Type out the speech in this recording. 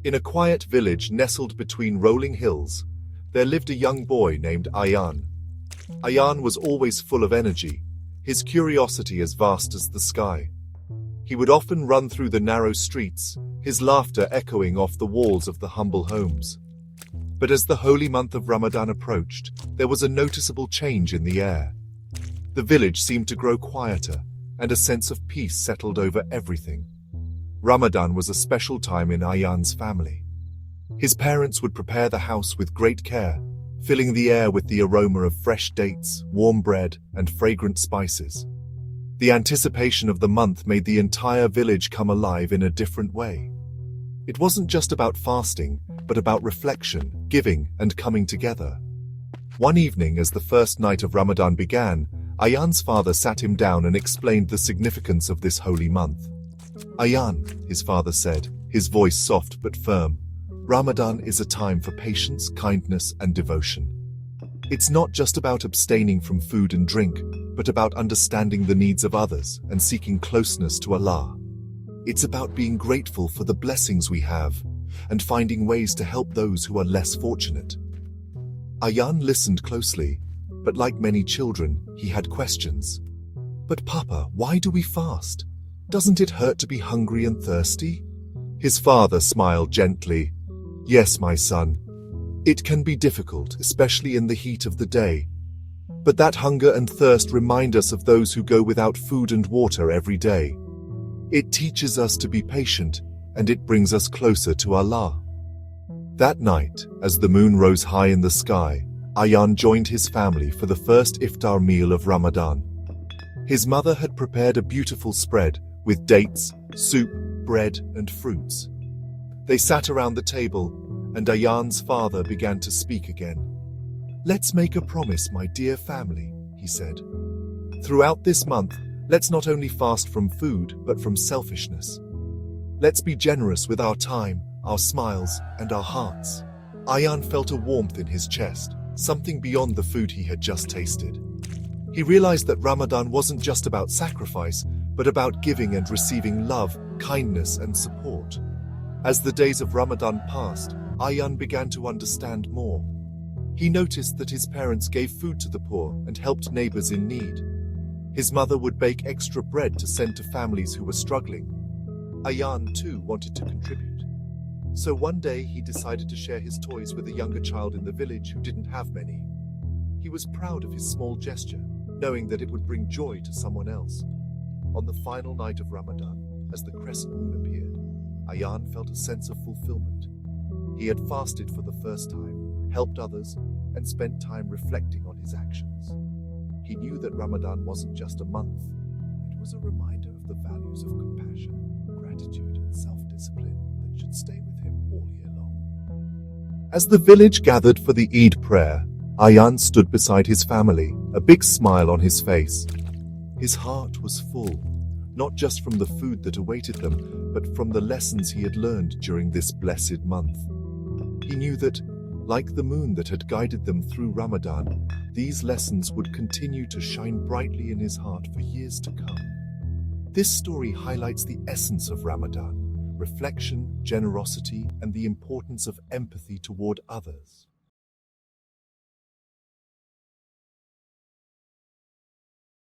In a quiet village nestled between rolling hills, there lived a young boy named Ayaan. Ayaan was always full of energy, his curiosity as vast as the sky. He would often run through the narrow streets, his laughter echoing off the walls of the humble homes. But as the holy month of Ramadan approached, there was a noticeable change in the air. The village seemed to grow quieter, and a sense of peace settled over everything. Ramadan was a special time in Ayaan's family. His parents would prepare the house with great care, filling the air with the aroma of fresh dates, warm bread, and fragrant spices. The anticipation of the month made the entire village come alive in a different way. It wasn't just about fasting, but about reflection, giving, and coming together. One evening, as the first night of Ramadan began, Ayaan's father sat him down and explained the significance of this holy month. "Ayaan," his father said, his voice soft but firm, "Ramadan is a time for patience, kindness, and devotion. It's not just about abstaining from food and drink, but about understanding the needs of others and seeking closeness to Allah. It's about being grateful for the blessings we have and finding ways to help those who are less fortunate." Ayaan listened closely, but like many children, he had questions. "But Papa, why do we fast? Doesn't it hurt to be hungry and thirsty?" His father smiled gently. "Yes, my son. It can be difficult, especially in the heat of the day. But that hunger and thirst remind us of those who go without food and water every day. It teaches us to be patient, and it brings us closer to Allah." That night, as the moon rose high in the sky, Ayaan joined his family for the first Iftar meal of Ramadan. His mother had prepared a beautiful spread with dates, soup, bread, and fruits. They sat around the table, and Ayaan's father began to speak again. "Let's make a promise, my dear family," he said. "Throughout this month, let's not only fast from food, but from selfishness. Let's be generous with our time, our smiles, and our hearts." Ayaan felt a warmth in his chest, something beyond the food he had just tasted. He realized that Ramadan wasn't just about sacrifice, but about giving and receiving love, kindness, and support. As the days of Ramadan passed, Ayaan began to understand more. He noticed that his parents gave food to the poor and helped neighbors in need. His mother would bake extra bread to send to families who were struggling. Ayaan, too, wanted to contribute. So one day he decided to share his toys with a younger child in the village who didn't have many. He was proud of his small gesture, knowing that it would bring joy to someone else. On the final night of Ramadan, as the crescent moon appeared, Ayaan felt a sense of fulfillment. He had fasted for the first time, helped others, and spent time reflecting on his actions. He knew that Ramadan wasn't just a month. It was a reminder of the values of compassion, gratitude, and self-discipline that should stay with him all year long. As the village gathered for the Eid prayer, Ayaan stood beside his family, a big smile on his face. His heart was full, not just from the food that awaited them, but from the lessons he had learned during this blessed month. He knew that, like the moon that had guided them through Ramadan, these lessons would continue to shine brightly in his heart for years to come. This story highlights the essence of Ramadan: reflection, generosity, and the importance of empathy toward others.